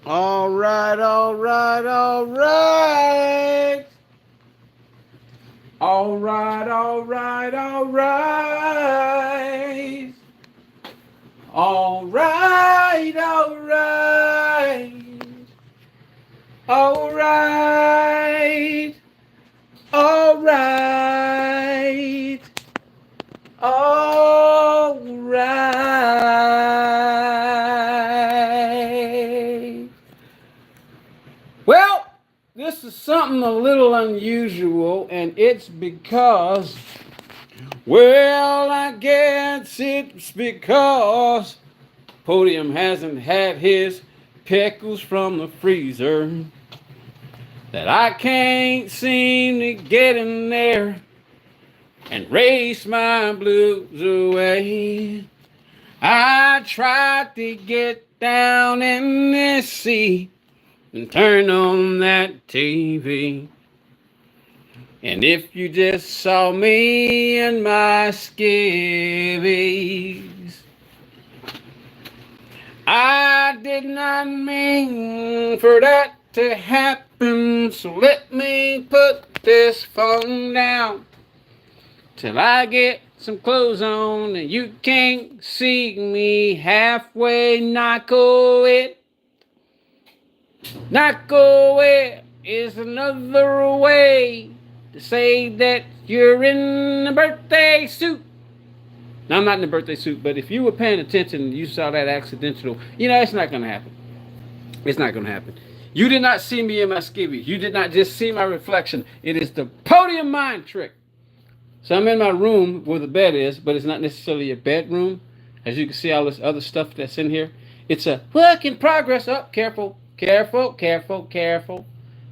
All right, all right, all right. All right, all right, all right. All right, all right. All right. All right. All right. Well, this is something a little unusual, and it's because, well, I guess it's because Podium hasn't had his pickles from the freezer that I can't seem to get in there and race my blues away. I tried to get down in this seat and turn on that TV. And if you just saw me and my skivvies, I did not mean for that to happen. So let me put this phone down till I get some clothes on and you can't see me halfway. Not go it. Not go it is another way to say that you're in the birthday suit. Now, I'm not in the birthday suit, but if you were paying attention and you saw that accidental, it's not going to happen. It's not going to happen. You did not see me in my skivvies. You did not just see my reflection. It is the podium mind trick. So I'm in my room where the bed is, but it's not necessarily a bedroom. As you can see, all this other stuff that's in here. It's a work in progress. Oh, careful, careful, careful, careful,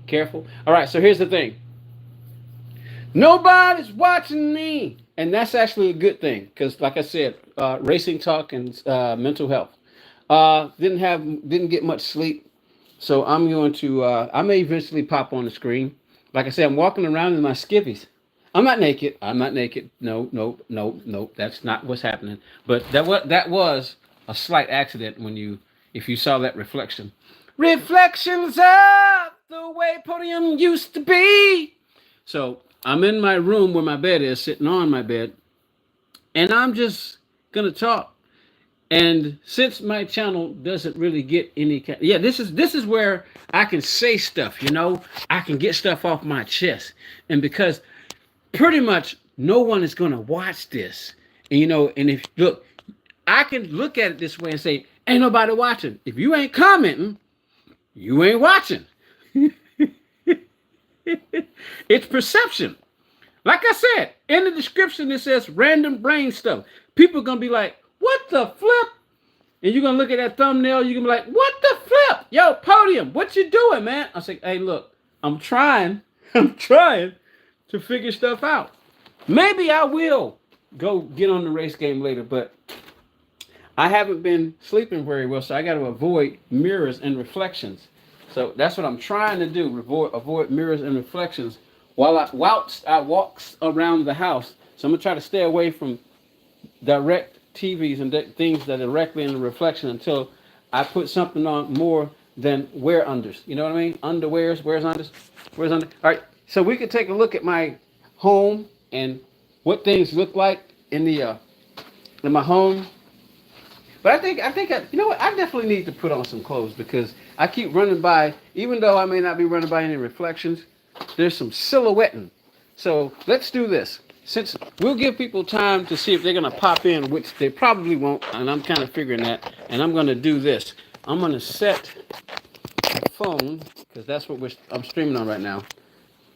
careful. All right, so here's the thing. Nobody's watching me. And that's actually a good thing because, like I said, racing talk and mental health. Didn't get much sleep, so I'm going to. I may eventually pop on the screen. Like I said, I'm walking around in my skivvies. I'm not naked. I'm not naked. No, no, no, no. That's not what's happening. But that was a slight accident when if you saw that reflection. Reflections of the way podium used to be. So I'm in my room where my bed is, sitting on my bed, and I'm just gonna talk. And since my channel doesn't really get any, yeah, this is where I can say stuff. I can get stuff off my chest, and because pretty much no one is gonna watch this, and if look, I can look at it this way and say, ain't nobody watching. If you ain't commenting, you ain't watching. It's perception. Like I said, in the description it says random brain stuff. People are gonna be like, what the flip? And you're gonna look at that thumbnail, you're gonna be like, what the flip? Yo, podium, what you doing, man? I say, hey, look, I'm trying, I'm trying to figure stuff out. Maybe I will go get on the race game later, but I haven't been sleeping very well, so I got to avoid mirrors and reflections. So that's what I'm trying to do: avoid mirrors and reflections whilst I walk around the house. So I'm gonna try to stay away from direct TVs and things that are directly in the reflection until I put something on more than wear unders. You know what I mean? Underwears, wears unders, wears under. All right. So we could take a look at my home and what things look like in my home. But you know what? I definitely need to put on some clothes because I keep running by, even though I may not be running by any reflections, there's some silhouetting. So let's do this. Since we'll give people time to see if they're going to pop in, which they probably won't, and I'm kind of figuring that, and I'm going to do this. I'm going to set the phone, because that's what I'm streaming on right now.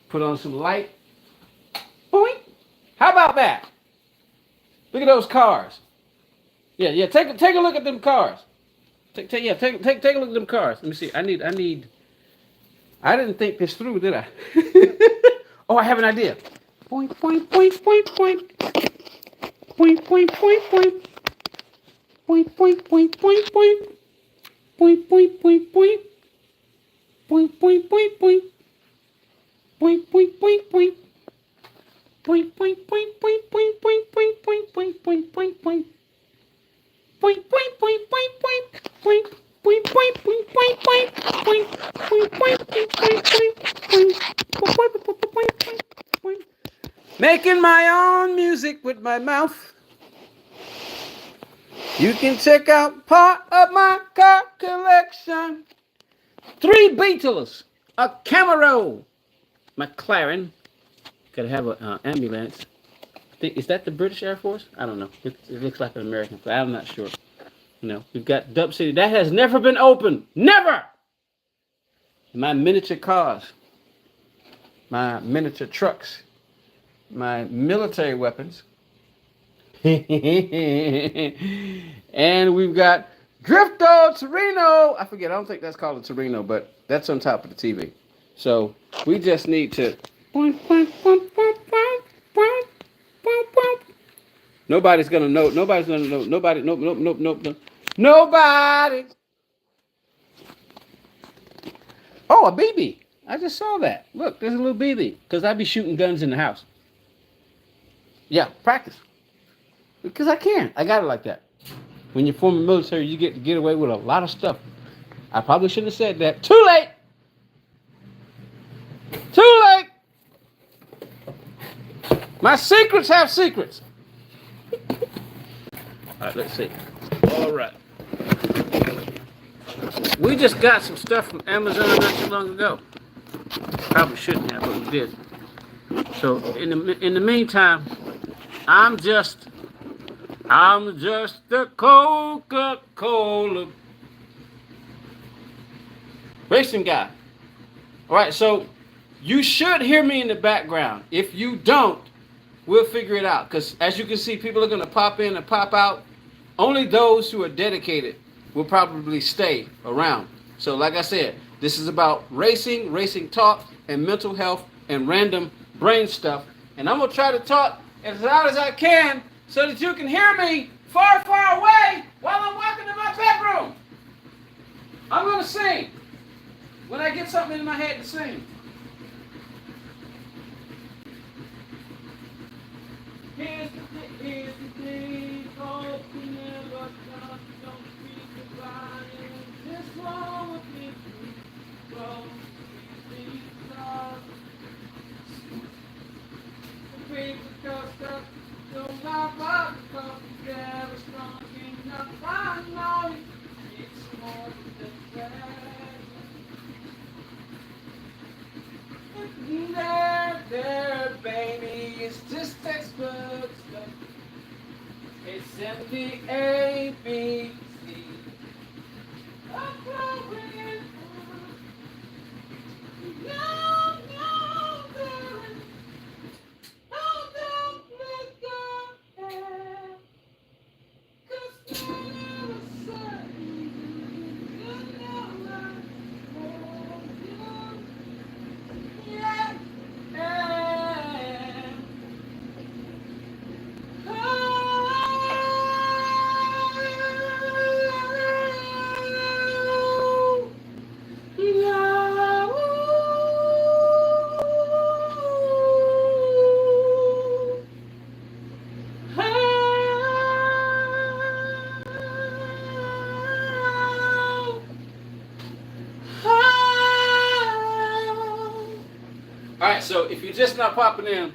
Put on some light. Boing. How about that? Look at those cars. Yeah, yeah. Take a look at them cars. Take a look at them cars. Let me see. I need. I didn't think this through, did I? Oh, I have an idea. Point, point, point, point, point. Point, point, point, point. Point, point, point, point, point. Point, point, point, point. Point, point, point, point. Point, point, point, point. Point, point, point, point, point, point, point, point, point, point, point, point. Point, point, point, point, point, point, point, point, point, point, point, Making my own music with my mouth. You can check out part of my car collection. 3 Beetles, a Camaro, McLaren. Gotta have an ambulance. Is that the British Air Force? I don't know. It looks like an American flag. I'm not sure. We've got Dub City. That has never been opened. Never! My miniature cars. My miniature trucks. My military weapons. And we've got Drifto Torino. I forget. I don't think that's called a Torino, but that's on top of the TV. So we just need to. Nobody's gonna know. Nobody's gonna know. Nobody. Nope. Nope. Nope. Nope. Nope. Nobody. Oh, a BB. I just saw that. Look, there's a little BB. Because I be shooting guns in the house. Yeah, practice. Because I can. I got it like that. When you form the military, you get to get away with a lot of stuff. I probably shouldn't have said that. Too late. Too late. My secrets have secrets. All right, let's see. All right. We just got some stuff from Amazon not too long ago. Probably shouldn't have, but we did. So in the meantime, I'm just the Coca-Cola racing guy. All right, so you should hear me in the background. If you don't, we'll figure it out. Because as you can see, people are going to pop in and pop out. Only those who are dedicated will probably stay around. So like I said, this is about racing, racing talk, and mental health, and random brain stuff. And I'm going to try to talk as loud as I can so that you can hear me far, far away while I'm walking in my bedroom. I'm going to sing when I get something in my head to sing. Here's the thing, hope you never stop, don't speak about it. This one will be free, well, these stars. The people cost up, don't lie about the coffee, never strong enough, I know it's more than that. There, baby, it's just textbook stuff. It's simply A, B, C. I'm growing up. No, darling. No, don't let go. 'Cause never say you know I'm for you. Yeah. Alright, so if you're just not popping in,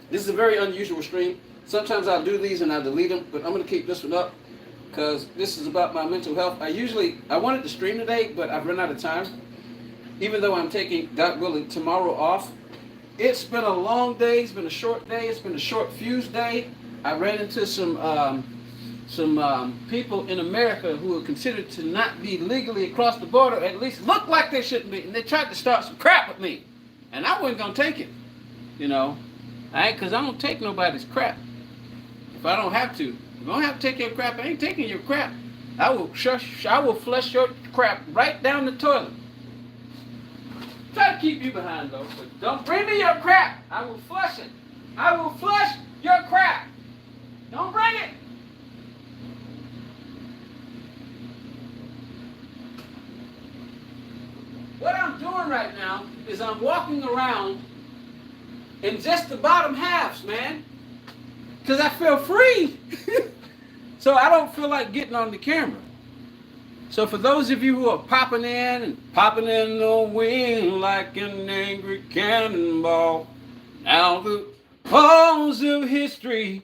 this is a very unusual stream. Sometimes I'll do these and I'll delete them, but I'm going to keep this one up because this is about my mental health. I wanted to stream today, but I've run out of time. Even though I'm taking, God willing, tomorrow off. It's been a long day. It's been a short day. It's been a short fuse day. I ran into some people in America who are considered to not be legally across the border, at least look like they shouldn't be, and they tried to start some crap with me. And I wasn't going to take it, because I don't take nobody's crap if I don't have to. If I don't have to take your crap, I ain't taking your crap. I will flush your crap right down the toilet. Try to keep you behind, though, but don't bring me your crap. I will flush it. I will flush your crap. Don't bring it. What I'm doing right now is I'm walking around in just the bottom halves, man. Because I feel free. So I don't feel like getting on the camera. So for those of you who are popping in and popping in the wing like an angry cannonball, now the halls of history,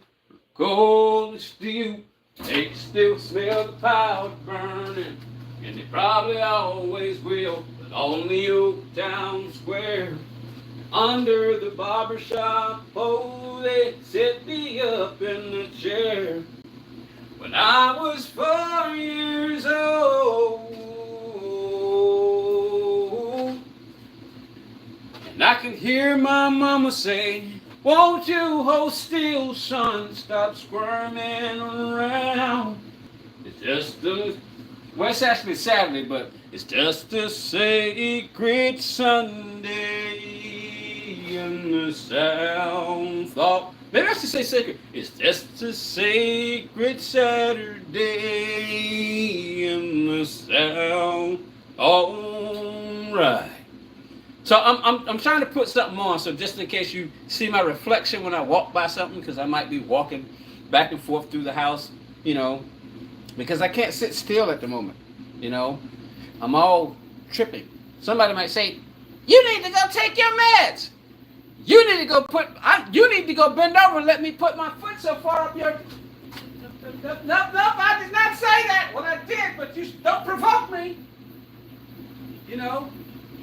cold and steel, they can still smell the powder burning, and they probably always will. But on the old town square, under the barbershop pole, they set me up in the chair. When I was 4 years old, and I can hear my mama say, won't you hold still, son, stop squirming around. It's just a, well, it's actually Saturday, but it's just a sacred Sunday in the South. Oh, maybe I should say sacred. It's just a sacred Saturday in the South. All right. So I'm trying to put something on, so just in case you see my reflection when I walk by something, because I might be walking back and forth through the house, because I can't sit still at the moment, I'm all tripping. Somebody might say, you need to go take your meds. You need to go you need to go bend over and let me put my foot so far up your... No, I did not say that. Well, I did, but you don't provoke me.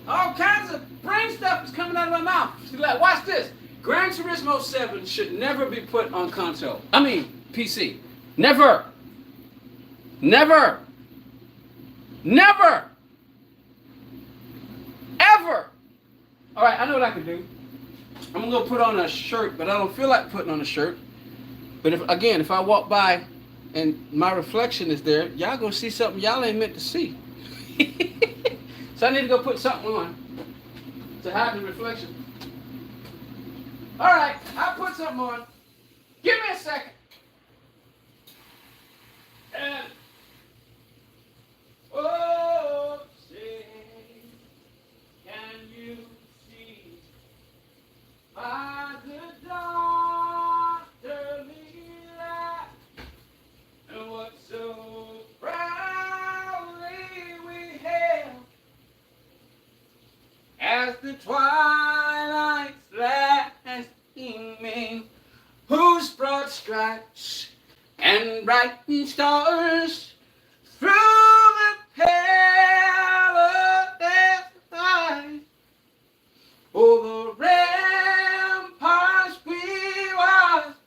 All kinds of brain stuff is coming out of my mouth. She's like, watch this. Gran Turismo 7 should never be put on console. I mean, PC. Never. Never. Never. Ever. All right, I know what I can do. I'm going to put on a shirt, but I don't feel like putting on a shirt. But if I walk by and my reflection is there, y'all going to see something y'all ain't meant to see. So I need to go put something on to hide the reflection. All right, I'll put something on. Give me a second. And, oh, say, can you see by the dawn's early light, and what so proudly we hailed as the twilight's last gleaming, whose broad stripes and brightened stars through the perilous night, over ramparts we watched,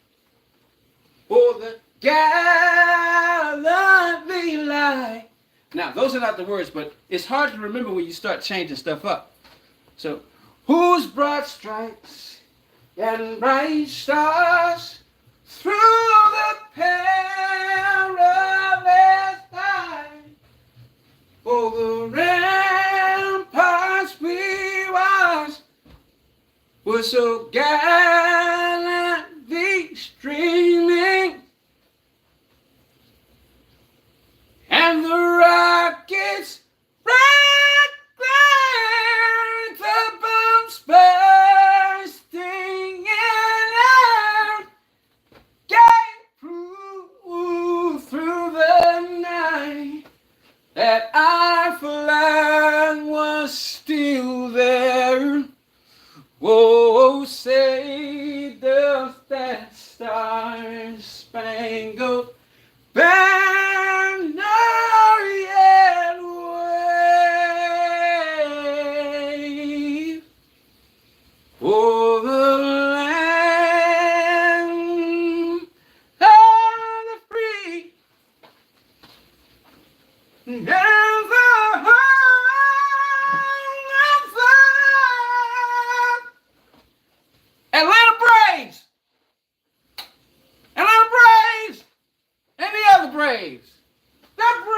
for the gallantly light. Now, those are not the words, but it's hard to remember when you start changing stuff up. So, whose broad stripes and bright stars through the perilous night, for the ramparts we watched were so gallantly streaming, and the rockets the bombs bursting out gave proof through the night that our flag was still there. Whoa, say does that star-spangled banner yet wave for the land of the free and the home of the Atlanta Braves! Atlanta Braves! And the other Braves! The Braves!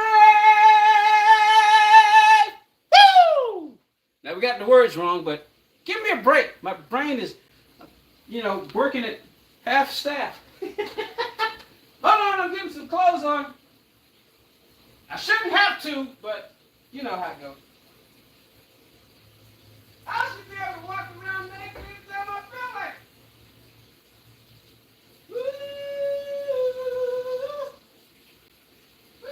Woo! Now we got the words wrong, but give me a break. My brain is, working at half staff. Hold on, I'm getting some clothes on. I shouldn't have to, but you know how it goes. I should be able to walk around naked anytime I feel like it. Woo! Woo!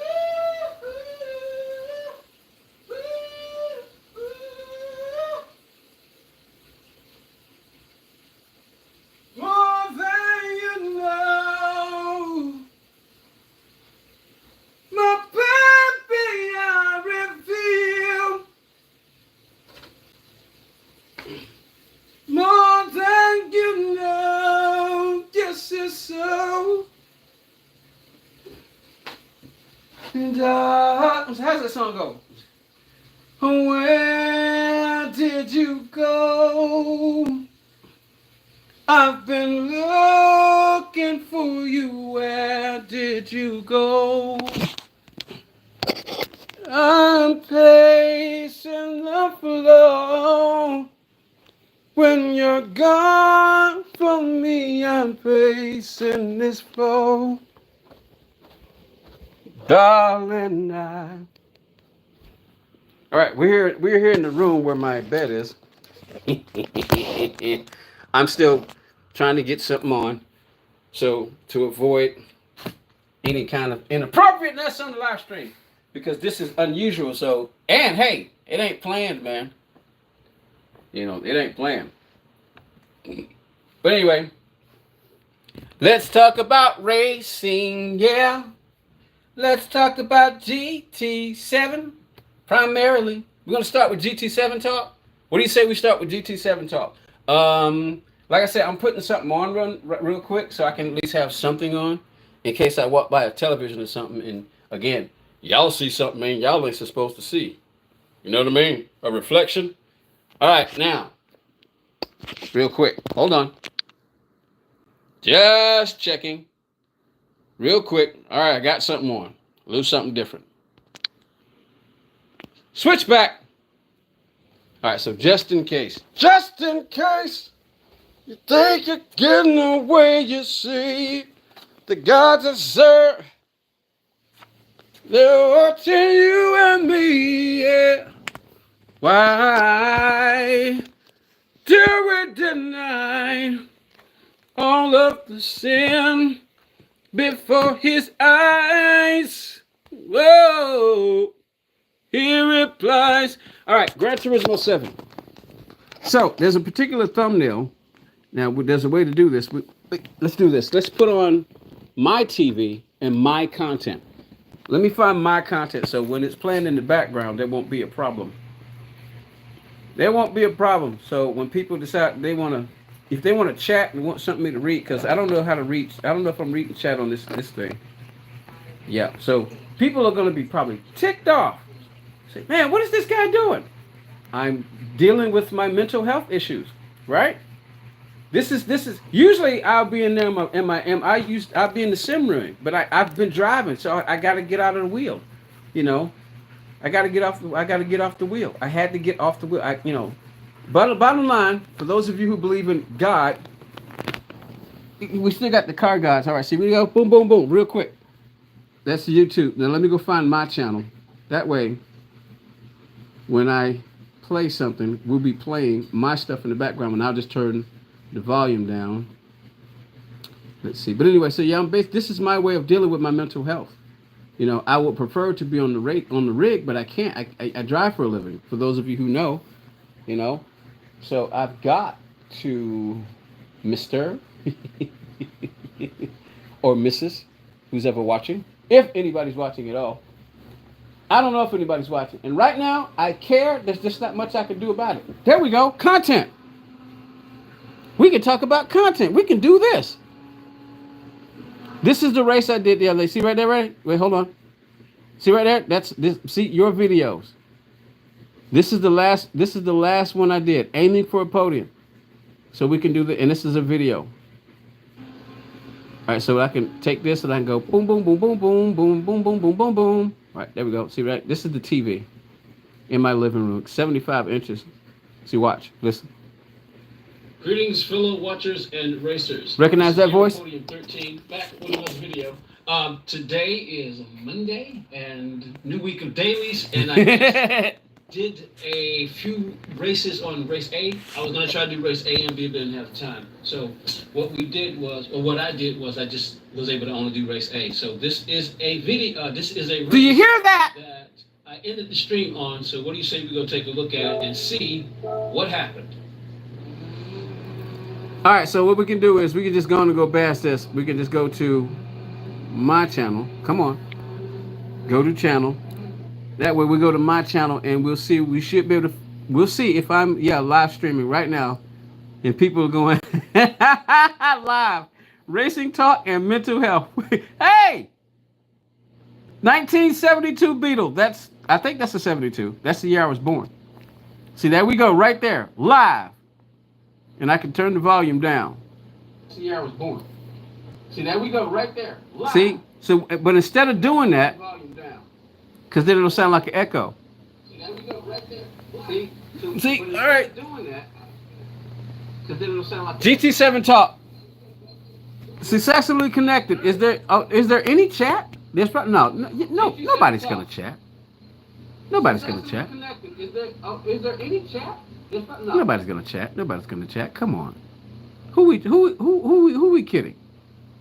How's that song go? Where did you go? I've been looking for you. Where did you go? I'm pacing the floor. When you're gone from me, I'm pacing this floor. Darling, all right, we're here in the room where my bed is. I'm still trying to get something on, so to avoid any kind of inappropriateness on the live stream, because this is unusual. So, and hey, it ain't planned, man. You know, it ain't planned. But anyway, let's talk about racing, yeah. Let's talk about GT7 primarily. We're going to start with GT7 talk. What do you say we start with GT7 talk? Like I said, I'm putting something on real quick so I can at least have something on in case I walk by a television or something. And again, y'all see something, man, y'all ain't supposed to see. You know what I mean? A reflection. All right, now, real quick. Hold on. Just checking. Real quick. All right, I got something on. A little something different. Switch back. All right, so just in case. Just in case you think you're getting away, you see, the gods observe. They're watching you and me, yeah. Why do we deny all of the sin before his eyes? Whoa, he replies. All right, Gran Turismo 7. So there's a particular thumbnail. Now there's a way to do this. Let's do this. Let's put on my TV and my content. Let me find my content so when it's playing in the background, there won't be a problem. There won't be a problem. So when people decide they want to, if they want to chat and want something to read, because I don't know how to read. I don't know if I'm reading chat on this thing. Yeah. So people are going to be probably ticked off. Say, man, what is this guy doing? I'm dealing with my mental health issues, right? This is usually I'll be in there I'll be in the sim room, but I've been driving, so I got to get out of the wheel, you know. I got to get off the wheel. I had to get off the wheel. But bottom line, for those of you who believe in God, we still got the car gods. All right, see, we go boom, boom, boom, real quick. That's YouTube. Now let me go find my channel. That way, when I play something, we'll be playing my stuff in the background, and I'll just turn the volume down. Let's see. But anyway, so yeah, this is my way of dealing with my mental health. You know, I would prefer to be on the rig, but I can't. I drive for a living. For those of you who know, you know, so I've got to, Mr. or Mrs. who's ever watching, if anybody's watching at all. I don't know if anybody's watching. And right now, I care. There's just not much I can do about it. There we go. Content. We can talk about content. We can do this. This is the race I did the other day. See right there, right? Wait, hold on. See right there? That's this. See your videos. This is the last one I did. Aiming for a podium. So we can do the, and this is a video. All right, so I can take this and I can go boom, boom, boom, boom, boom, boom, boom, boom, boom, boom, boom. All right, there we go. See right? This is the TV in my living room. 75 inches. See, watch, listen. Greetings, fellow watchers and racers. Recognize that voice? Podium 13, back with another video. Today is Monday and new week of dailies, and I did a few races on race A. I was going to try to do race A and B, but didn't have time. So what I did was I just was able to only do race A. So this is a video. This is a race. Do you hear that? That I ended the stream on. So what do you say we go take a look at it and see what happened? All right, so what we can do is we can just go on and go past this. We can just go to my channel. Come on. Go to channel. That way we go to my channel and we'll see. We should be able to, we'll see if I'm, live streaming right now. And people are going live. Racing talk and mental health. Hey! 1972 Beetle. I think that's a 72. That's the year I was born. See, there we go, right there, live. And I can turn the volume down. That's the year I was born. See, there we go, right there, live. See, so but instead of doing that, because then it'll sound like an echo. See, there we go, right there. See, all right. Doing that, because then it'll sound like GT7 talk. Successfully connected. Is there any chat? There's probably no. Nobody's gonna chat. Nobody's gonna chat. Is there any chat? Nobody's gonna chat. Nobody's gonna chat. Come on. Who we kidding?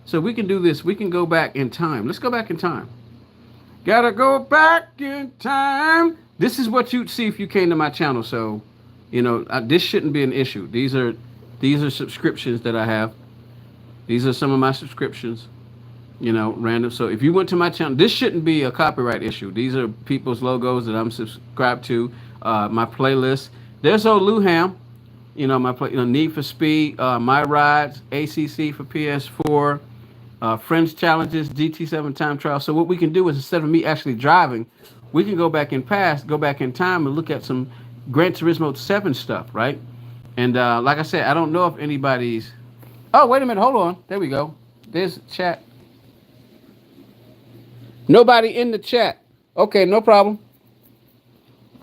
So we can do this. We can go back in time. Let's go back in time. Gotta go back in time. This is what you'd see if you came to my channel. So, this shouldn't be an issue. These are subscriptions that I have. These are some of my subscriptions. Random. So if you went to my channel, this shouldn't be a copyright issue. These are people's logos that I'm subscribed to. My playlist. There's old Luham. Need for Speed, My Rides, ACC for PS4, Friends Challenges, GT7 Time Trial. So what we can do is, instead of me actually driving, we can go back in time and look at some Gran Turismo 7 stuff, right? And like I said, I don't know if anybody's... Oh, wait a minute. Hold on. There we go. There's chat. Nobody in the chat. Okay, no problem.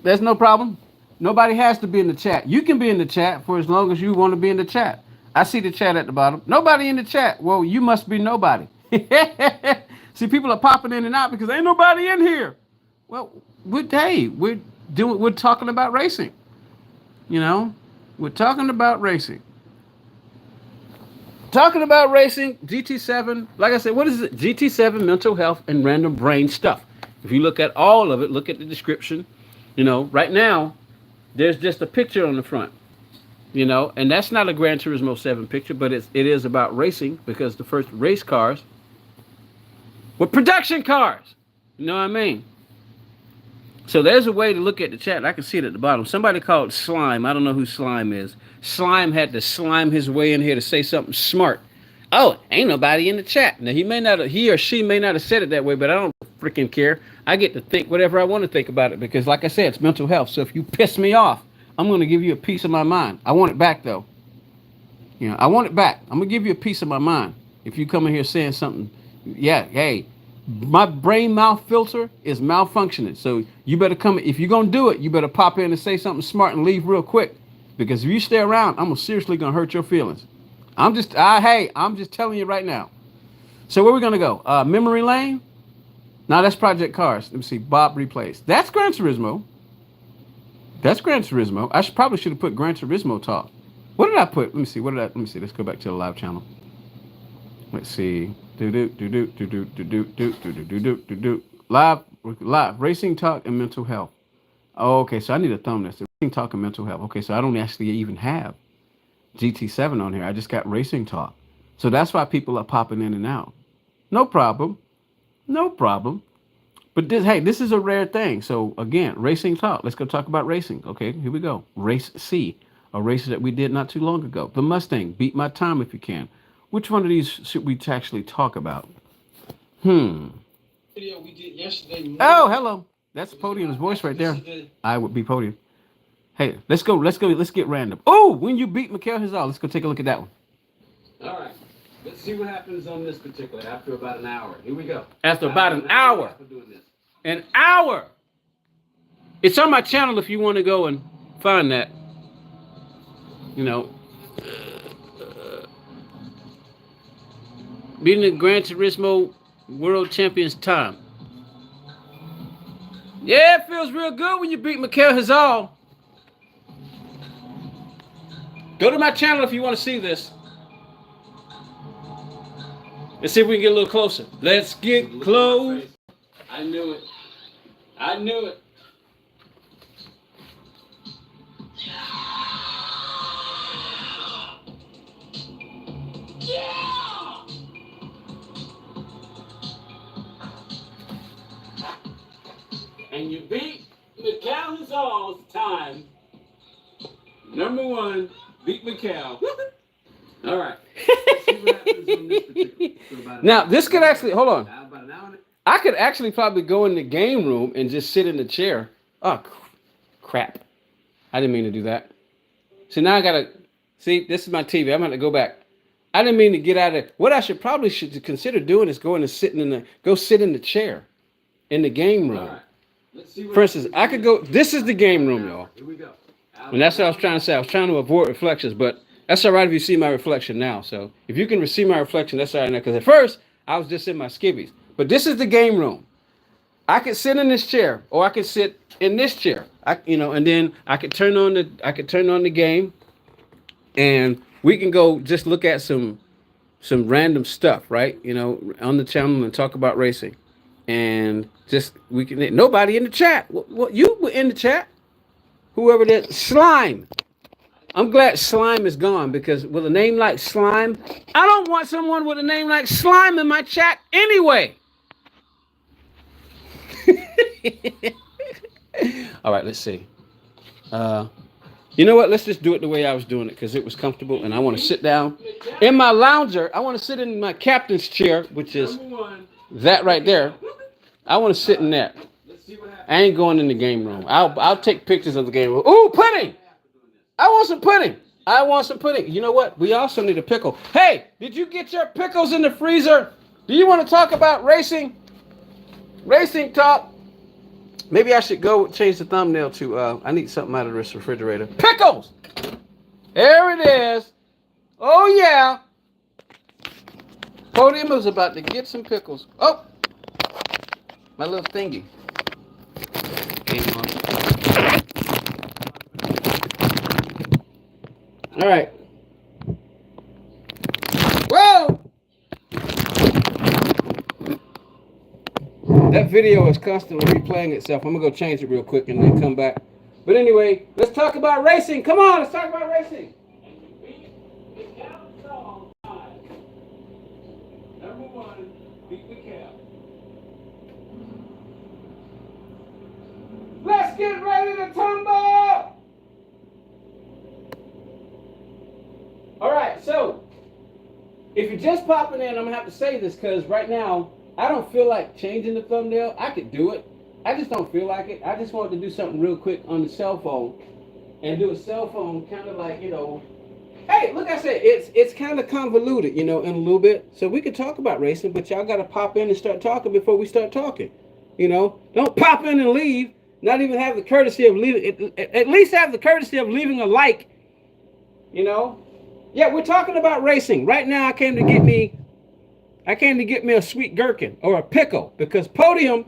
There's no problem. Nobody has to be in the chat. You can be in the chat for as long as you want to be in the chat. I see the chat at the bottom. Nobody in the chat. Well, you must be nobody. See, people are popping in and out because ain't nobody in here. Well, we're talking about racing. We're talking about racing. Talking about racing, GT7, like I said, what is it? GT7, mental health, and random brain stuff. If you look at all of it, look at the description. Right now, there's just a picture on the front. And that's not a Gran Turismo 7 picture, but it is about racing, because the first race cars were production cars. You know what I mean? So there's a way to look at the chat. I can see it at the bottom. Somebody called Slime. I don't know who Slime is. Slime had to slime his way in here to say something smart. Oh, ain't nobody in the chat. Now, he or she may not have said it that way, but I don't freaking care. I get to think whatever I want to think about it, because like I said, it's mental health. So if you piss me off, I'm going to give you a piece of my mind. I want it back, though. I want it back. I'm going to give you a piece of my mind. If you come in here saying something, hey, my brain mouth filter is malfunctioning. So you better come. If you're going to do it, you better pop in and say something smart and leave real quick. Because if you stay around, I'm seriously going to hurt your feelings. I'm just telling you right now. So where we going to go? Memory lane? No, that's Project Cars. Let me see. Bob replays. That's Gran Turismo. I probably should have put Gran Turismo talk. What did I put? Let me see. Let me see. Let's go back to the live channel. Let's see. Live racing talk and mental health. Oh, okay, so I need a thumbnail. So racing talk and mental health. Okay, so I don't actually even have GT7 on here. I just got racing talk. So that's why people are popping in and out. No problem. But this is a rare thing. So again, racing talk. Let's go talk about racing. Okay, here we go. Race C, a race that we did not too long ago. The Mustang, beat my time if you can. Which one of these should we actually talk about? Video we did yesterday. Oh, hello. That's Podium's voice right there. I would be Podium. Hey, let's get random. Oh, when you beat Mikhail Hazal, let's go take a look at that one. All right. Let's see what happens on this particular after about an hour. Here we go. After about an hour. An hour. It's on my channel if you want to go and find that. Beating the Gran Turismo World Champions time. Yeah, it feels real good when you beat Mikhail Hazal. Go to my channel if you want to see this. Let's see if we can get a little closer. Let's get close. I knew it. And you beat Mikhail Hazal's time. Number one, beat Mikhail. All right. Let's see what happens on this particular. Now, this could actually, hold on. About an hour. I could actually probably go in the game room and just sit in the chair. Oh, crap. I didn't mean to do that. So now I gotta see. This is my TV. I'm gonna go back. I didn't mean to get out of it. What I should consider doing is going and sit in the chair in the game room. All right. Let's see what For instance, I could go. This is the game room, y'all. Here we go. And that's what I was trying to say. I was trying to avoid reflections, but that's all right if you see my reflection now. So if you can see my reflection, that's all right now. Because at first I was just in my skivvies. But this is the game room. I could sit in this chair, or I could sit in this chair. And then I could turn on the game, and we can go just look at some random stuff, right? On the channel and talk about racing, and just we can. Nobody in the chat. What you were in the chat? Whoever that slime. I'm glad slime is gone, because with a name like slime, I don't want someone with a name like slime in my chat anyway. All right, let's see. You know what? Let's just do it the way I was doing it, because it was comfortable, and I want to sit down in my lounger. I want to sit in my captain's chair, which is that right there. I want to sit in that. I ain't going in the game room. I'll take pictures of the game room. Ooh, pudding! I want some pudding. You know what? We also need a pickle. Hey, did you get your pickles in the freezer? Do you want to talk about racing? Racing talk. Maybe I should go change the thumbnail to, I need something out of this refrigerator. Pickles! There it is. Oh, yeah. Podium was about to get some pickles. Oh, my little thingy. Came on. All right. Whoa! That video is constantly replaying itself. I'm going to go change it real quick and then come back. But anyway, let's talk about racing. Come on, let's talk about racing. Number one, beat the cab. Let's get ready to tumble! All right, so if you're just popping in, I'm going to have to say this, because right now, I don't feel like changing the thumbnail. I could do it. I just don't feel like it. I just wanted to do something real quick on the cell phone, and do a cell phone kind of like, hey, look, I said, it's kind of convoluted, in a little bit. So we could talk about racing, but y'all got to pop in and start talking before we start talking. Don't pop in and leave, not even have the courtesy of leaving, at least have the courtesy of leaving a like, Yeah, we're talking about racing. Right now, I came to get me a sweet gherkin or a pickle, because Podium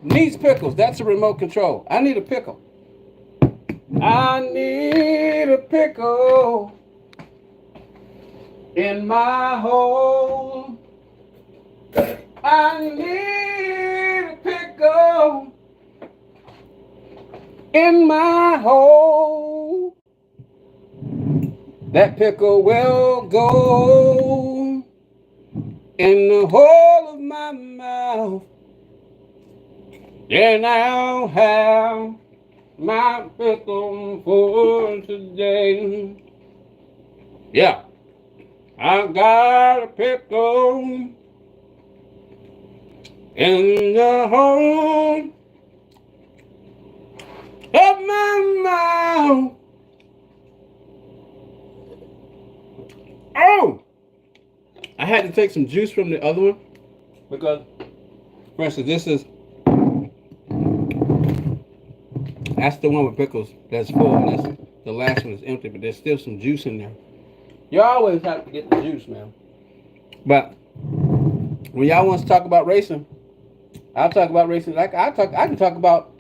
needs pickles. That's a remote control. I need a pickle. I need a pickle in my hole. I need a pickle in my hole. That pickle will go in the hole of my mouth. Then I'll have my pickle for today. Yeah, I got a pickle in the hole of my mouth. Oh! I had to take some juice from the other one, because, for instance, that's the one with pickles that's full, and the last one is empty, but there's still some juice in there. You always have to get the juice, man. But when y'all want to talk about racing, I'll talk about racing. I can talk about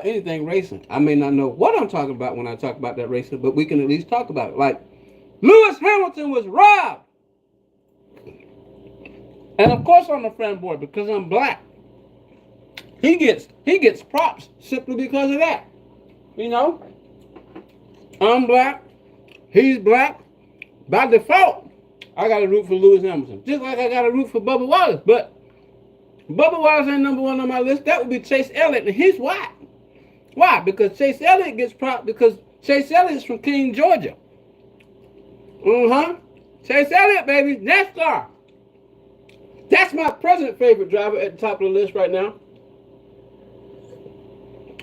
anything racing. I may not know what I'm talking about when I talk about that racing, but we can at least talk about it. Like, Lewis Hamilton was robbed. And of course I'm a fanboy because I'm black. He gets props simply because of that. I'm black, he's black. By default, I gotta root for Lewis Hamilton. Just like I gotta root for Bubba Wallace. But Bubba Wallace ain't number one on my list. That would be Chase Elliott, and he's white. Why? Because Chase Elliott gets props because Chase Elliott is from King, Georgia. Chase Elliott, baby, NASCAR. That's my present favorite driver at the top of the list right now.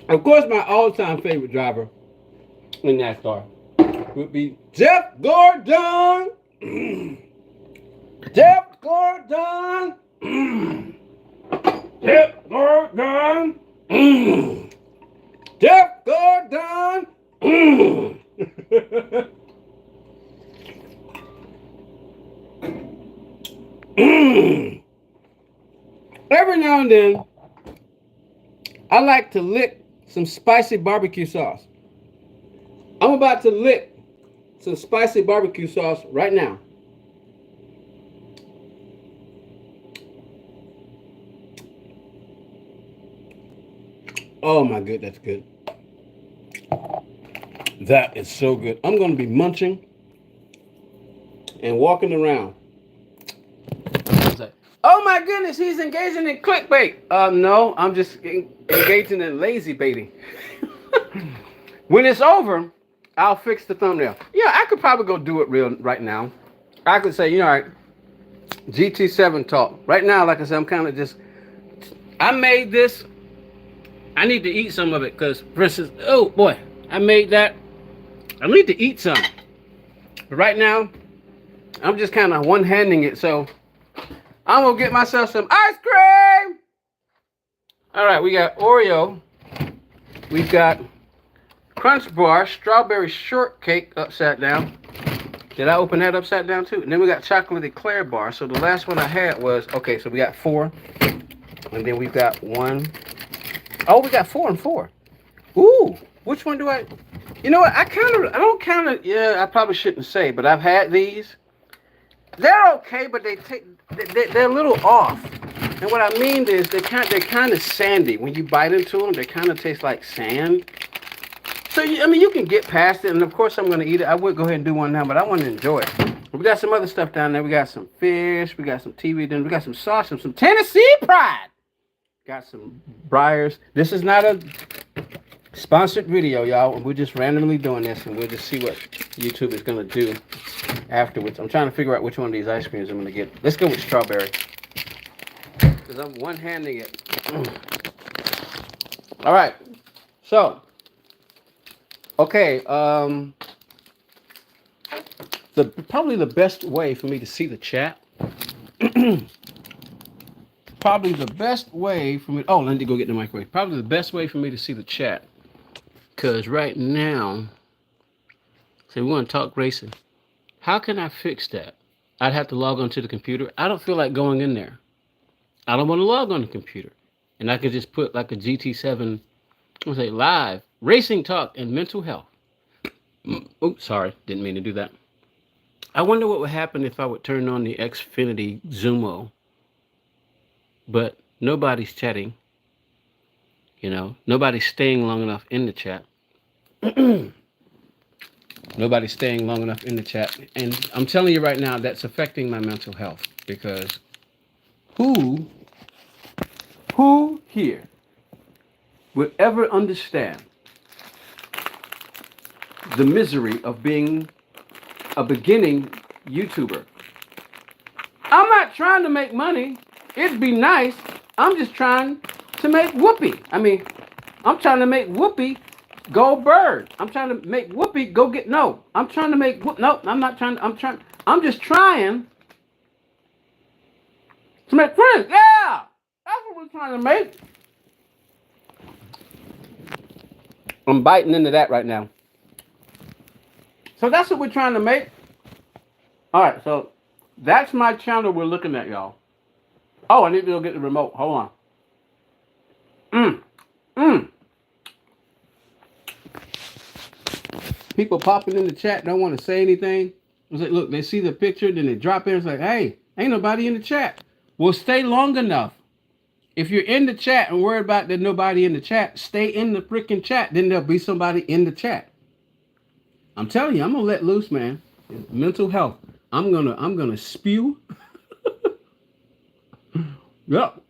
Of course, my all-time favorite driver in NASCAR would be Jeff Gordon. Jeff Gordon. Jeff Gordon. Jeff Gordon. Every now and then, I like to lick some spicy barbecue sauce. I'm about to lick some spicy barbecue sauce right now. Oh my good, that's good. That is so good. I'm going to be munching and walking around. Oh my goodness, he's engaging in clickbait. No, I'm just engaging in lazy baiting. When it's over, I'll fix the thumbnail. Yeah, I could probably go do it right now. I could say, all right, GT7 talk. Right now, like I said, I'm kind of just, I made this. I need to eat some of it because, for instance, oh boy, I made that. I need to eat some. But right now, I'm just kind of one-handing it, so I'm gonna get myself some ice cream. All right, we got Oreo. We've got Crunch Bar, strawberry shortcake upside down. Did I open that upside down too? And then we got chocolate eclair bar. So the last one I had was, okay, so we got 4. And then we've got 1. Oh, we got 4 and 4. Ooh, which one do I? You know what? I don't kind of, yeah, I probably shouldn't say, but I've had these. They're okay, but they're a little off. And what I mean is they're kind of sandy. When you bite into them, they kind of taste like sand. So, you can get past it. And, of course, I'm going to eat it. I would go ahead and do one now, but I want to enjoy it. We got some other stuff down there. We got some fish. We got some TV dinner. We got some sausage, some Tennessee Pride. Got some Briars. This is not a sponsored video, y'all. We're just randomly doing this, and we'll just see what YouTube is going to do afterwards. I'm trying to figure out which one of these ice creams I'm going to get. Let's go with strawberry, because I'm one-handing it. All right. So, okay. Probably the best way for me to see the chat. Probably the best way for me. Oh, let me go get the microwave. Probably the best way for me to see the chat. Because right now, say we want to talk racing. How can I fix that? I'd have to log onto the computer. I don't feel like going in there. I don't want to log on the computer. And I could just put like a GT7, let's say live, racing talk and mental health. Oops, sorry. Didn't mean to do that. I wonder what would happen if I would turn on the Xfinity Zumo. But nobody's chatting. Nobody's staying long enough in the chat. Nobody's staying long enough in the chat. And I'm telling you right now, that's affecting my mental health. Because who here would ever understand the misery of being a beginning YouTuber? I'm not trying to make money. It'd be nice. I'm just trying to make Whoopi. I'm trying to make Whoopi go bird. I'm trying to make Whoopi go get, no. I'm trying to make, no, I'm not trying, I'm just trying to make friends. Yeah, that's what we're trying to make. I'm biting into that right now. So that's what we're trying to make. All right, so that's my channel we're looking at, y'all. Oh, I need to go get the remote. Hold on. People popping in the chat don't want to say anything. It's like, look, they see the picture, then they drop in. It's like, hey, ain't nobody in the chat. Well, stay long enough. If you're in the chat and worried about there's nobody in the chat, stay in the freaking chat. Then there'll be somebody in the chat. I'm telling you, I'm gonna let loose, man. Mental health. I'm gonna spew. Yep.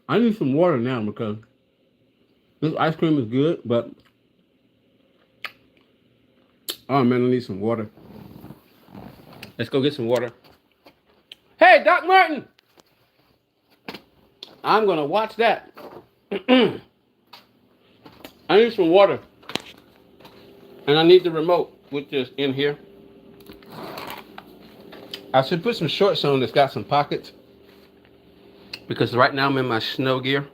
I need some water now because this ice cream is good, but oh man, I need some water. Let's go get some water. Hey, Doc Martin. I'm gonna watch that. I need some water, and I need the remote, which is in here. I should put some shorts on that's got some pockets, because right now I'm in my snow gear.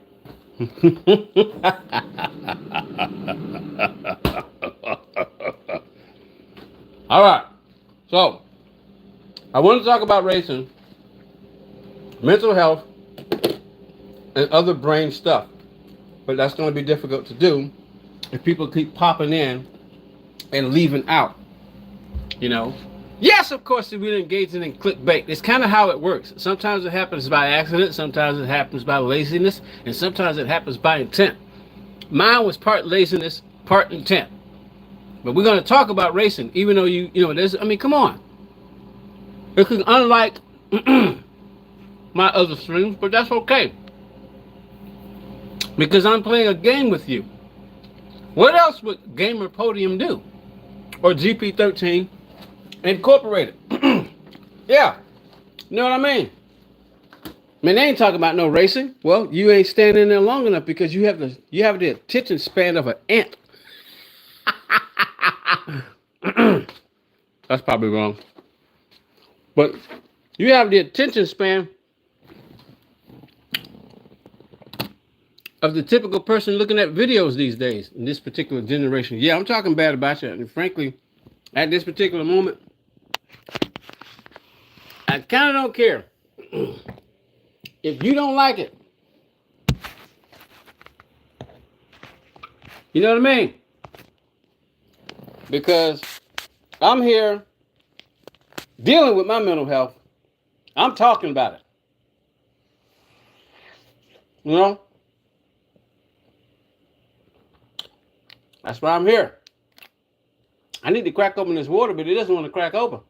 All right, so I want to talk about racing, mental health, and other brain stuff, but that's going to be difficult to do if people keep popping in and leaving out. You know, yes, of course, we're engaging in clickbait. It's kind of how it works. Sometimes it happens by accident, sometimes it happens by laziness, and sometimes it happens by intent. Mine was part laziness, part intent. But we're going to talk about racing, even though you know, there's, I mean, come on. Because unlike my other streams, but that's okay. Because I'm playing a game with you. What else would Gamer Podium do? Or GP13 Incorporated? Yeah, you know what I mean? Man, they ain't talking about no racing. Well, you ain't standing there long enough because you have the attention span of an ant. That's probably wrong. But you have the attention span of the typical person looking at videos these days in this particular generation. Yeah, I'm talking bad about you. And frankly, at this particular moment, I kind of don't care. If you don't like it, you know what I mean? Because I'm here dealing with my mental health. I'm talking about it. You know? That's why I'm here. I need to crack open this water, but it doesn't want to crack open.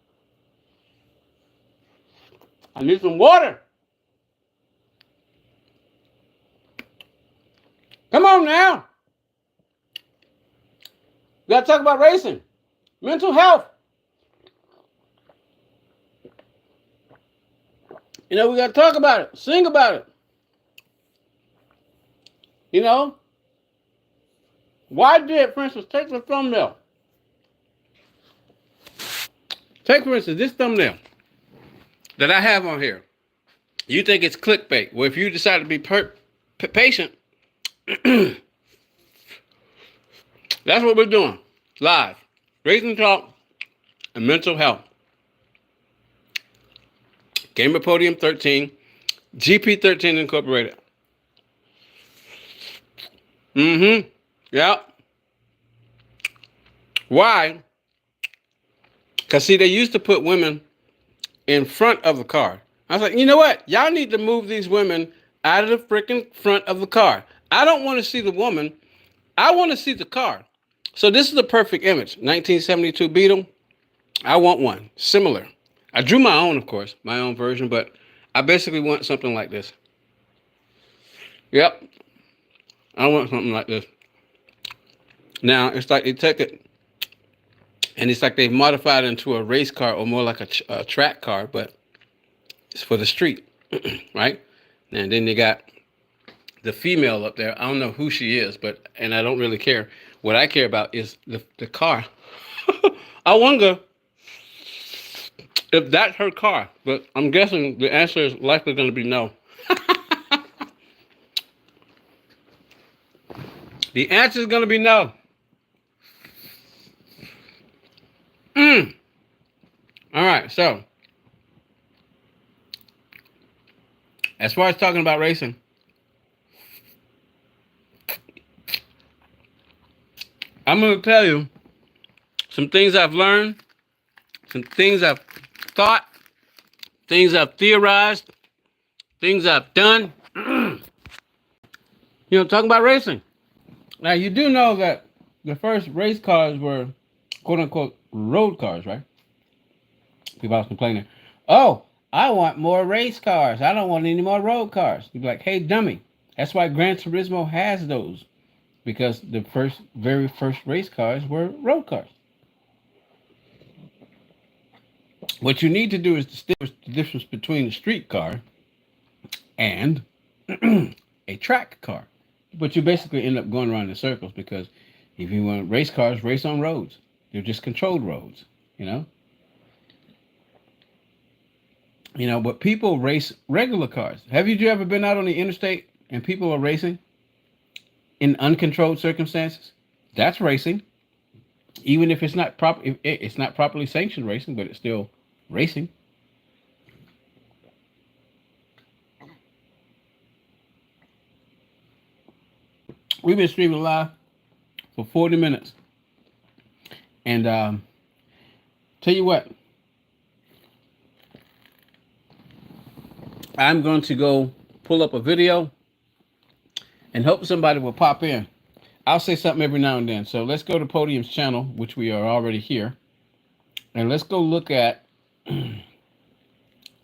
I need some water. Come on now. We got to talk about racing, mental health. You know, we got to talk about it, sing about it. You know? Why did, for instance, take the thumbnail. Take, for instance, this thumbnail that I have on here. You think it's clickbait. Well, if you decide to be patient, that's what we're doing. Live. Racing talk and mental health. Gamer Podium 13. GP13 Incorporated. Yeah. Why? Because, see, they used to put women in front of the car. I was like, you know what? Y'all need to move these women out of the freaking front of the car. I don't want to see the woman. I want to see the car. So this is the perfect image. 1972 Beetle. I want one. Similar. I drew my own, of course. My own version. But I basically want something like this. Yep. I want something like this. Now, it's like they take it, and it's like they've modified it into a race car or more like a track car, but it's for the street, right? And then they got the female up there. I don't know who she is, and I don't really care. What I care about is the car. I wonder if that's her car, but I'm guessing the answer is likely going to be no. The answer is going to be no. All right, so as far as talking about racing, I'm going to tell you some things I've learned, some things I've thought, things I've theorized, things I've done. You know, talking about racing. Now, you do know that the first race cars were, quote unquote, road cars, right? People always complaining, oh, I want more race cars. I don't want any more road cars. You'd be like, hey, dummy. That's why Gran Turismo has those. Because the very first race cars were road cars. What you need to do is distinguish the difference between a street car and a track car. But you basically end up going around in circles because if you want race cars, race on roads. They're just controlled roads, you know? But people race regular cars. Have you ever been out on the interstate and people are racing in uncontrolled circumstances? That's racing. Even if it's not proper, if it's not properly sanctioned racing, but it's still racing. We've been streaming live for 40 minutes. And tell you what, I'm going to go pull up a video and hope somebody will pop in. I'll say something every now and then. So let's go to Podium's channel, which we are already here. And let's go look at,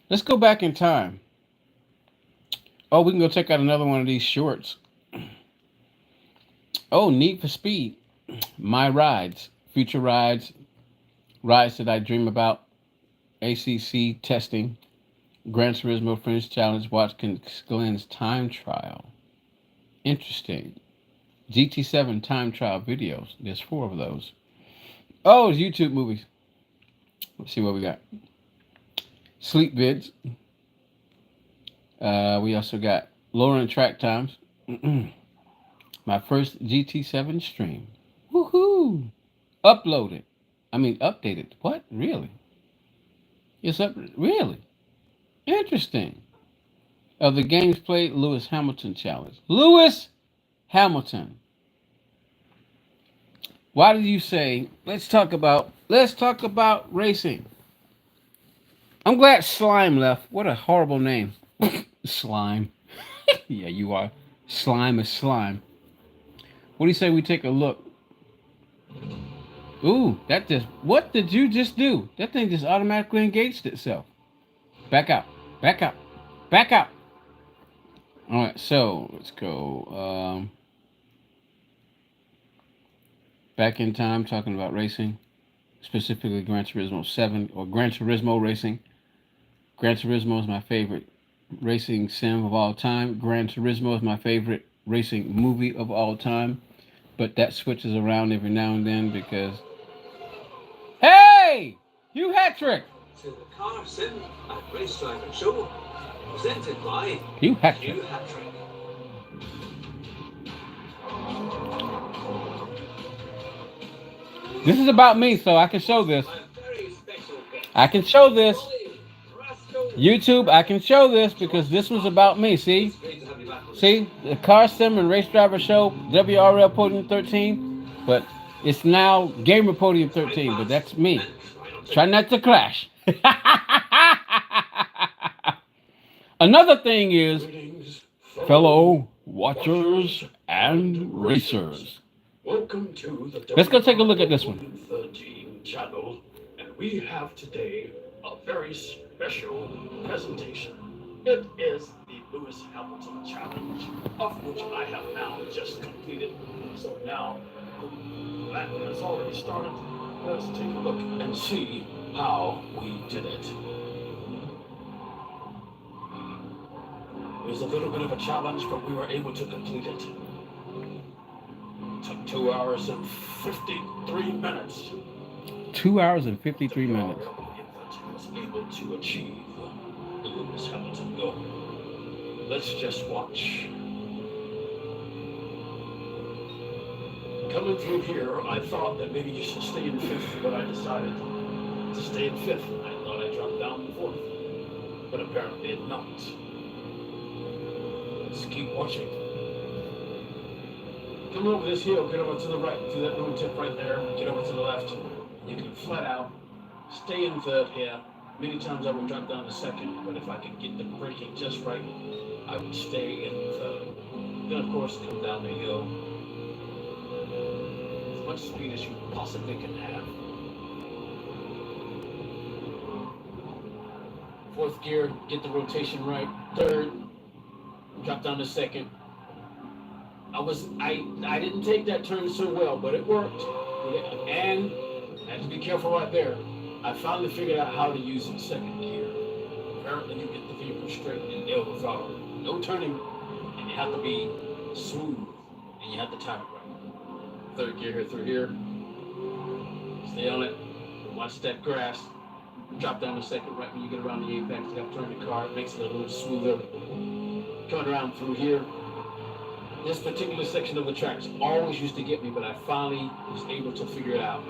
let's go back in time. Oh, we can go check out another one of these shorts. Oh, Need for Speed. My rides, future rides, rides that I dream about, ACC testing, Gran Turismo Fringe Challenge, Watkins Glen's time trial. Interesting. GT7 time trial videos. There's 4 of those. Oh, it's YouTube movies. Let's see what we got. Sleep vids. We also got Lauren track times. My first GT7 stream. Woohoo! Uploaded. Updated. What? Really? It's up. Really? Interesting. Of the games played, Lewis Hamilton challenge. Lewis Hamilton. Why did you say, let's talk about racing? I'm glad Slime left. What a horrible name. Slime. Yeah, you are. Slime is slime. What do you say we take a look? Ooh, what did you just do? That thing just automatically engaged itself. Back out. Back out. Back out. All right, so let's go. Back in time, talking about racing, specifically Gran Turismo 7 or Gran Turismo racing. Gran Turismo is my favorite racing sim of all time. Gran Turismo is my favorite racing movie of all time. But that switches around every now and then because... Hey! Hugh Hattrick! To the car sim and race driver show, presented by Hugh Hattrick. This is about me, so I can show this. I can show this. YouTube, I can show this because this was about me, see? See? The Car Sim and Race Driver Show, WRL Podium 13, but it's now Gamer Podium 13, but that's me. Try not to crash. Another thing is, fellow watchers and racers. Welcome to the Let's go take a look at this one. 13 channel, and we have today a very special presentation. It is the Lewis Hamilton Challenge, of which I have now just completed. So now that has already started. Let's take a look and see how we did it. It was a little bit of a challenge, but we were able to complete it. Took 2 hours and 53 minutes. 2 hours and 53 minutes. Was able to achieve the Lewis Hamilton goal. Let's just watch. Coming through here, I thought that maybe you should stay in 5th, but I decided to stay in 5th. I thought I dropped down to 4th, but apparently it not. Let's keep watching. Come over this hill, get over to the right, to that little tip right there, get over to the left. You can flat out, stay in 3rd here. Many times I would drop down to 2nd, but if I could get the braking just right, I would stay in 3rd. Then of course come down the hill. As much speed as you possibly can have. 4th gear, get the rotation right. 3rd, drop down to 2nd. I didn't take that turn so well, but it worked. And I had to be careful right there. I finally figured out how to use the 2nd gear. Apparently you get the vehicle straight and nail the throttle. No turning, you have to be smooth, and you have to time it right. Third gear here through here. Stay on it. Watch that grass. Drop down a second right when you get around the apex. You have to turn the car. It makes it a little smoother. Coming around through here. This particular section of the tracks always used to get me, but I finally was able to figure it out.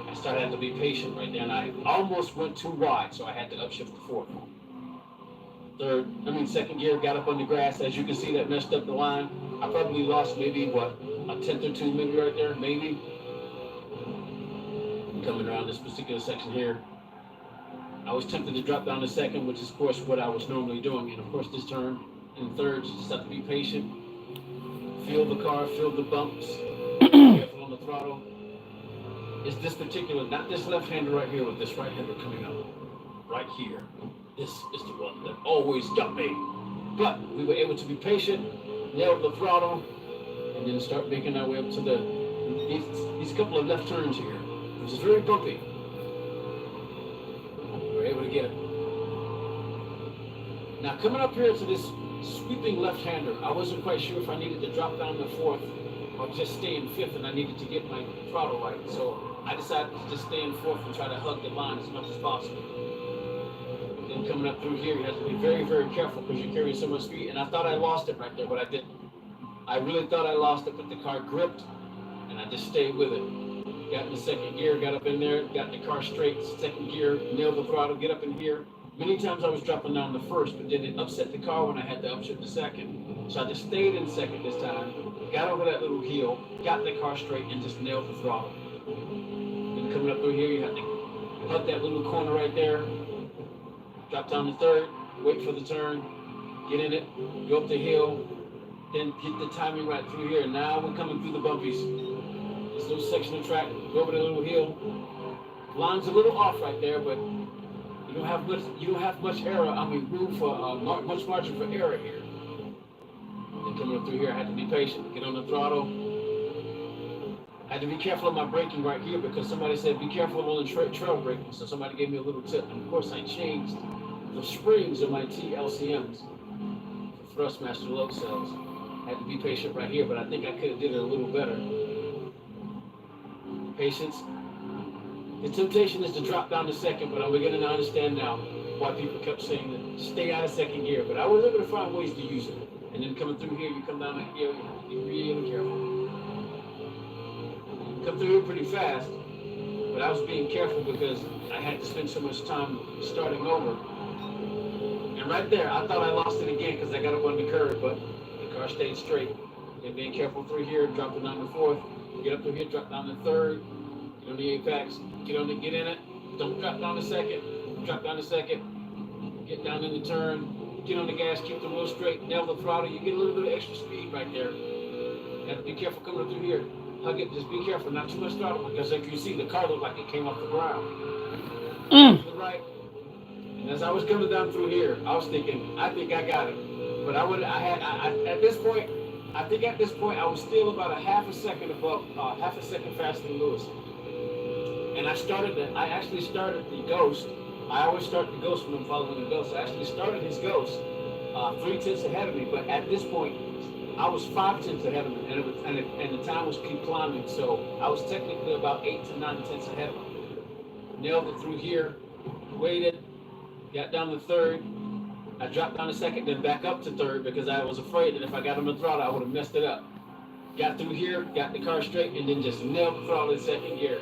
I started having to be patient right there, and I almost went too wide, so I had to upshift the fourth. Second gear, got up on the grass. As you can see, that messed up the line. I probably lost maybe, a tenth or two maybe right there, maybe. Coming around this particular section here. I was tempted to drop down to second, which is, of course, what I was normally doing. And, of course, this turn in third, just have to be patient. Feel the car, feel the bumps. Careful on the throttle. It's this particular, not this left-hander right here with this right-hander coming up. Right here. This is the one that always got me. But we were able to be patient, nail the throttle, and then start making our way up to these couple of left turns here, which is very bumpy. We're able to get it. Now coming up here to this sweeping left-hander, I wasn't quite sure if I needed to drop down the fourth or just stay in fifth, and I needed to get my throttle right. So I decided to just stay in fourth and try to hug the line as much as possible. Then coming up through here, you have to be very, very careful because you're carrying so much speed. And I thought I lost it right there, but I didn't. I really thought I lost it, but the car gripped, and I just stayed with it. Got in the second gear, got up in there, got the car straight, second gear, nailed the throttle, get up in here. Many times I was dropping down the first, but then it upset the car when I had to upshift the second. So I just stayed in second this time, got over that little hill, got the car straight, and just nailed the throttle. Then coming up through here, you have to hug that little corner right there, drop down to third, wait for the turn, get in it, go up the hill, then get the timing right through here. Now we're coming through the bumpies. This little section of track, go over the little hill. Line's a little off right there, but you don't have much error. Room for much margin for error here. Then coming up through here, I had to be patient. Get on the throttle. I had to be careful of my braking right here because somebody said be careful on the trail braking. So somebody gave me a little tip, and of course I changed the springs of my TLCMs for Thrustmaster load cells. I had to be patient right here, but I think I could have did it a little better. Patience. The temptation is to drop down to second, but I'm beginning to understand now why people kept saying that stay out of second gear. But I was able to find ways to use it. And then coming through here, you come down like here, you have to be really careful. You come through here pretty fast, but I was being careful because I had to spend so much time starting over. And right there, I thought I lost it again because I got up on the curve, but the car stayed straight. And being careful through here, dropping down to fourth, get up through here, drop down to third, get on the apex, get in it, don't drop down to second, get down in the turn, get on the gas, keep the wheel straight, nail the throttle, you get a little bit of extra speed right there. You have to be careful coming up through here. Hug it, just be careful, not too much throttle, because as you can see, the car looked like it came off the ground. To the right. And as I was coming down through here, I was thinking, I think I got it. But at this point, I was still about a half a second faster than Lewis. And I actually started the Ghost. I always start the Ghost when I'm following the Ghost. I actually started his Ghost 3/10 ahead of me, but at this point, I was 5/10 ahead of him, and the time was keep climbing, so I was technically about 8 to 9 tenths ahead of him. Nailed it through here, waited, got down to third. I dropped down to second, then back up to third because I was afraid that if I got on the throttle, I would have messed it up. Got through here, got the car straight, and then just nailed the throttle in second gear.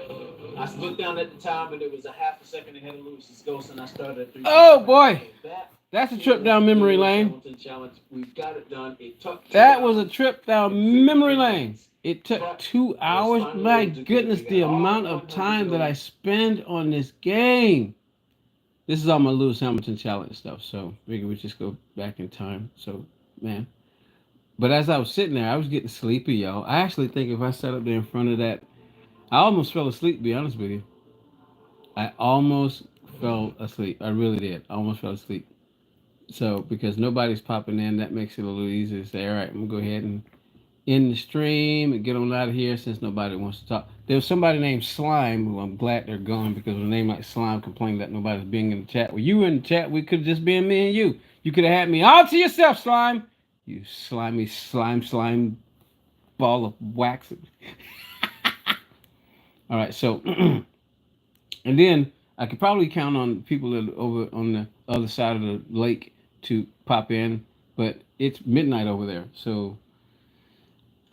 I looked down at the time, and it was a half a second ahead of Lewis's Ghost, and I started at 3. Oh boy, that's a trip down memory lane. We've got it done. That was a trip down memory lane. It took 2 hours. My goodness, the amount of time that I spend on this game. This is all my Lewis Hamilton challenge stuff, so figure we just go back in time. So, man. But as I was sitting there, I was getting sleepy, y'all. I actually think if I sat up there in front of that, I almost fell asleep, to be honest with you. I almost fell asleep. I really did. I almost fell asleep. So, because nobody's popping in, that makes it a little easier to say, all right, I'm going to go ahead and end the stream and get on out of here since nobody wants to talk. There was somebody named Slime, who I'm glad they're gone because with a name like Slime complained that nobody's being in the chat. Well, you were in the chat. We could have just been me and you. You could have had me all to yourself, Slime. You slimy slime ball of wax. All right, so and then I could probably count on people that are over on the other side of the lake to pop in, but it's midnight over there. So,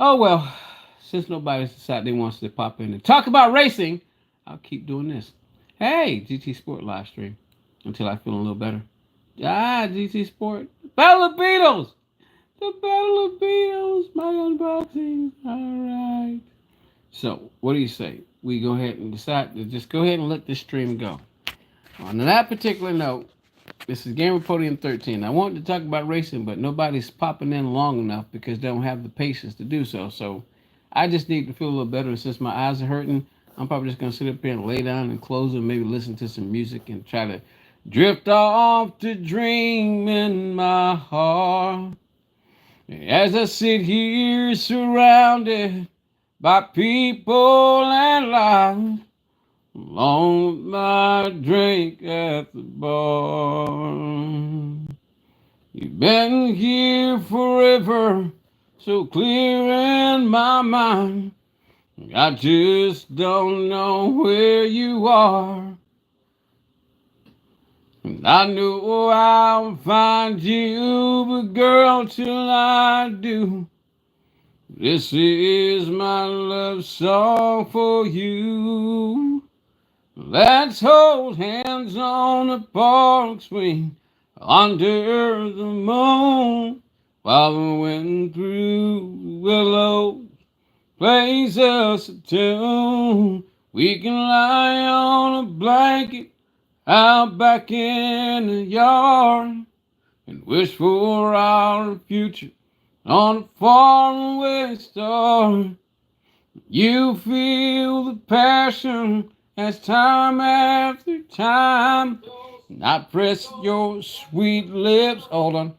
oh well, since nobody's decided they wants to pop in and talk about racing, I'll keep doing this. Hey, GT Sport live stream until I feel a little better. Ah, GT Sport. Battle of Beatles! The Battle of Beatles, my unboxing. Alright. So, what do you say? We go ahead and decide to just go ahead and let this stream go. On that particular note, this is Gamer Podium 13. I wanted to talk about racing, but nobody's popping in long enough because they don't have the patience to do so. So, I just need to feel a little better. Since my eyes are hurting, I'm probably just going to sit up here and lay down and close and maybe listen to some music and try to drift off to dream in my heart. As I sit here surrounded by people and life, along with my drink at the bar. You've been here forever, so clear in my mind. I just don't know where you are. And I know I'll find you, but girl, till I do, this is my love song for you. Let's hold hands on the park swing under the moon while the wind through the willows plays us a tune. We can lie on a blanket out back in the yard and wish for our future on a faraway star. You feel the passion as time after time I press your sweet lips. Hold on.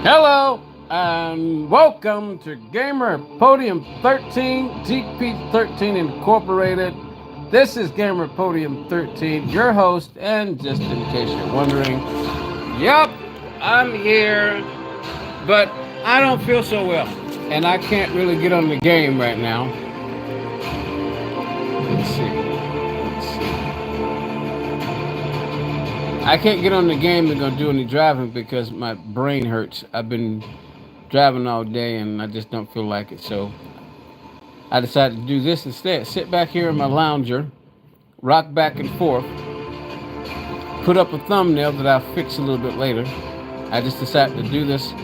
Hello and welcome to Gamer Podium 13, GP13 Incorporated. This is Gamer Podium 13, your host, and just in case you're wondering, yep, I'm here, but I don't feel so well, and I can't really get on the game right now. Let's see. I can't get on the game and go do any driving because my brain hurts. I've been driving all day and I just don't feel like it. So I decided to do this instead. Sit back here in my lounger, rock back and forth, put up a thumbnail that I'll fix a little bit later. I just decided to do this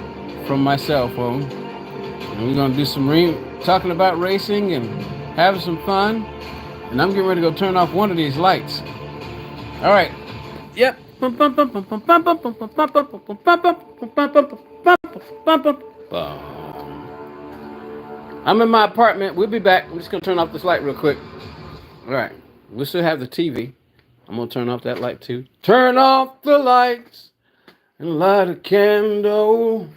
from my cell phone. And we're going to do some talking about racing and having some fun. And I'm getting ready to go turn off one of these lights. All right. Yep. I'm in my apartment. We'll be back. I'm just going to turn off this light real quick. All right. We still have the TV. I'm going to turn off that light too. Turn off the lights and light a candle.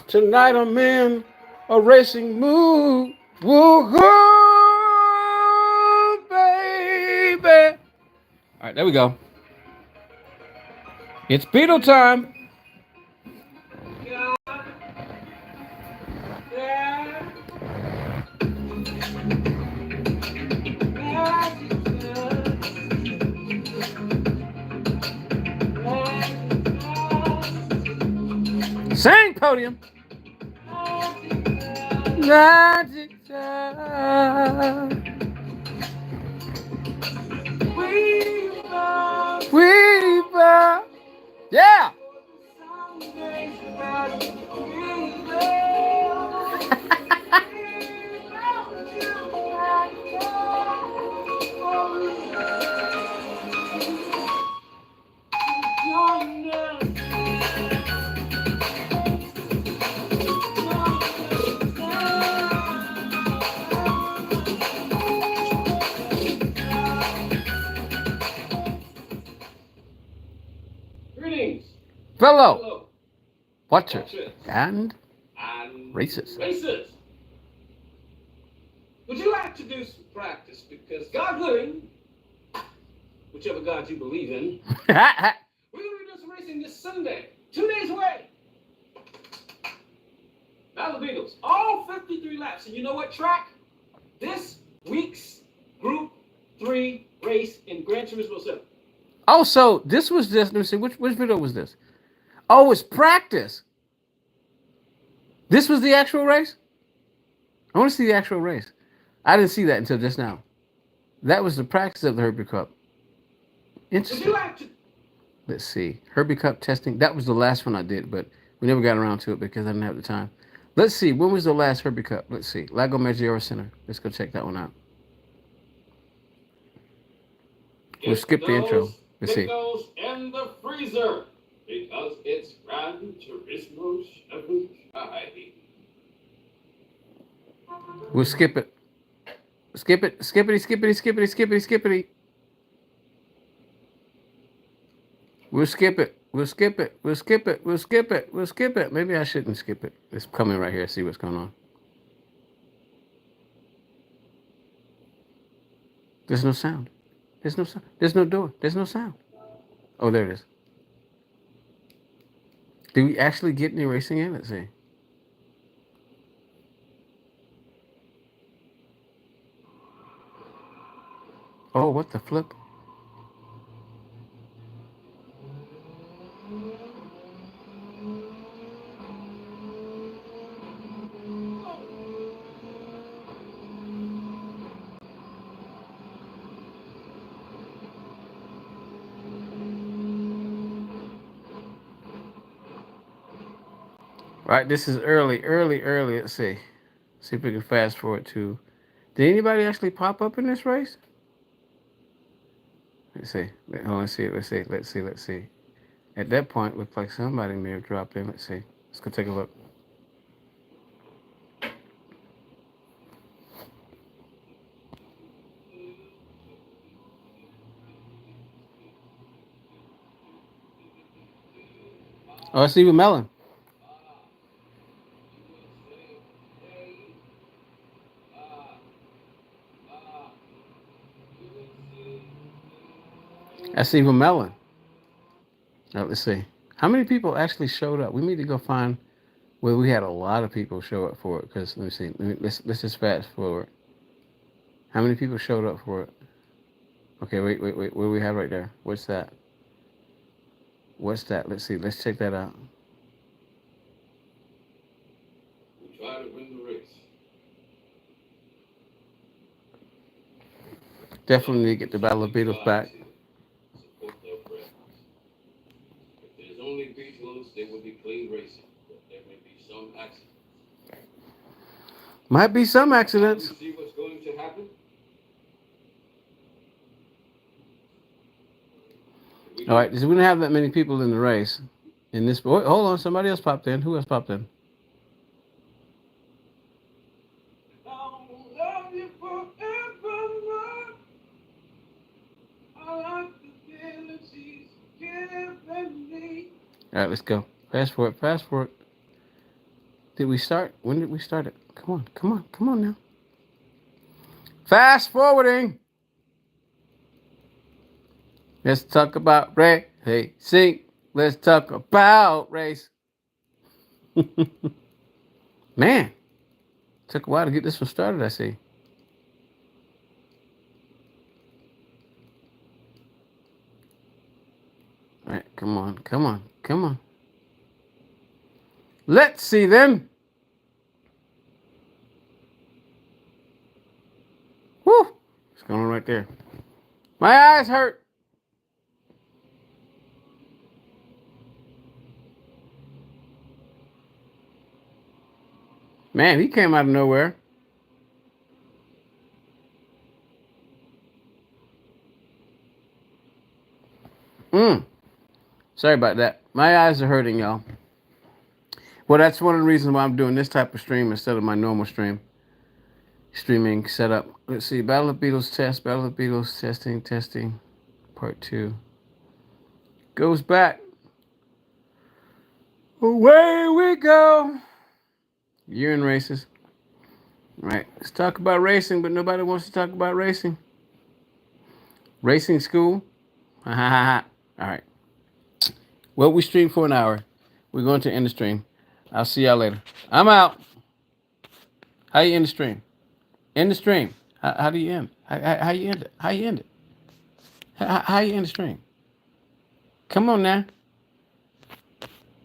Tonight I'm in a racing mood. Woo-hoo, baby. All right, there we go. It's Beatle time. Sing, Podium. Magic time. Weaver. Yeah. fellow watchers Watchers. and And racist. racist. Would you like to do some practice? Because God willing, whichever God you believe in, we're going to be doing some racing this Sunday, 2 days away. Battle Beatles, all 53 laps. And you know what track? This week's Group 3 race in Gran Turismo 7. Oh, so this was just, let me see, which video was this? Oh, it's practice. This was the actual race? I want to see the actual race. I didn't see that until just now. That was the practice of the Herbie Cup. Would Interesting. you like to? Let's see. Herbie Cup testing. That was the last one I did, but we never got around to it because I didn't have the time. Let's see. When was the last Herbie Cup? Let's see. Lago Maggiore Center. Let's go check that one out. We'll skip the intro. Let's see. Pickles in the freezer because it's Gran Turismo 7 time. We'll skip it. Skip it. Skippity, skippity, skippity, skippity, skippity. We'll skip it. We'll skip it. We'll skip it. We'll skip it. We'll skip it. Maybe I shouldn't skip it. It's coming right here. See what's going on. There's no sound. There's no sound. There's no door. There's no sound. Oh, there it is. Did we actually get any racing in? Let's see. Oh, what the flip? All right, this is early. Let's see. See if we can fast forward to. Did anybody actually pop up in this race? Let's see. Let's see. At that point, looks like somebody may have dropped in. Let's see. Let's go take a look. Oh, I see you, Melon. I see you, Melon. Now, let's see. How many people actually showed up? We need to go find where we had a lot of people show up for it. Because let me see. Let's just fast forward. How many people showed up for it? Okay, wait. What do we have right there? What's that? Let's see. Let's check that out. We try to win the race. Definitely need to get the Battle of Beatles back. Support their friends. If there's only Beatles, there will be clean racing. But there may be some accidents. Might be some accidents. See what's going to happen? All right, so we don't have that many people in the race. In this, hold on, somebody else popped in. Who else popped in? I'll love you forever. I like the feeling she's giving me. All right, let's go. Fast forward. Did we start? When did we start it? Come on now. Fast forwarding. Let's talk about race. Hey, sing. Let's talk about race. Man, took a while to get this one started, I see. All right, come on. Let's see then. Whew, what's going on right there? My eyes hurt. Man, he came out of nowhere. Sorry about that. My eyes are hurting, y'all. Well, that's one of the reasons why I'm doing this type of stream instead of my normal streaming setup. Let's see. Battle of Beatles test. Battle of Beatles testing. Part 2. Goes back Away we go. You're in races. Right. Let's talk about racing, but nobody wants to talk about racing. Racing school. Ha ha ha. All right. Well, we streamed for an hour. We're going to end the stream. I'll see y'all later. I'm out. How you end the stream? End the stream. How do you end? How you end it? How you end it? How you end the stream? Come on now.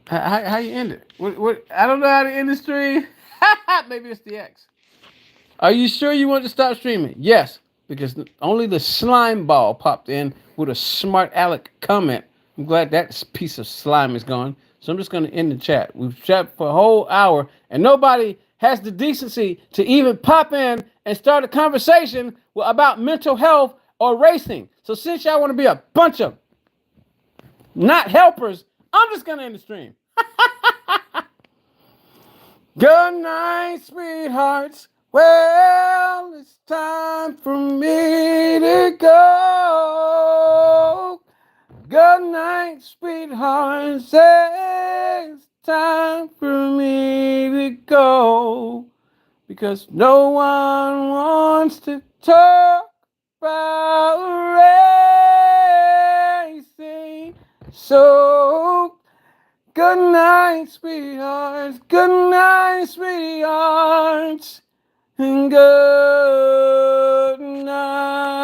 How you end it? What? I don't know how to end the stream. Maybe it's the X. Are you sure you want to stop streaming? Yes, because only the slime ball popped in with a smart aleck comment. I'm glad that piece of slime is gone. So I'm just going to end the chat. We've chat for a whole hour, and nobody has the decency to even pop in and start a conversation about mental health or racing. So since y'all want to be a bunch of not helpers, I'm just going to end the stream. Good night, sweethearts. Well, it's time for me to go. Good night, sweethearts. It's time for me to go. Because no one wants to talk about racing. So, good night, sweethearts. Good night, sweethearts. And good night.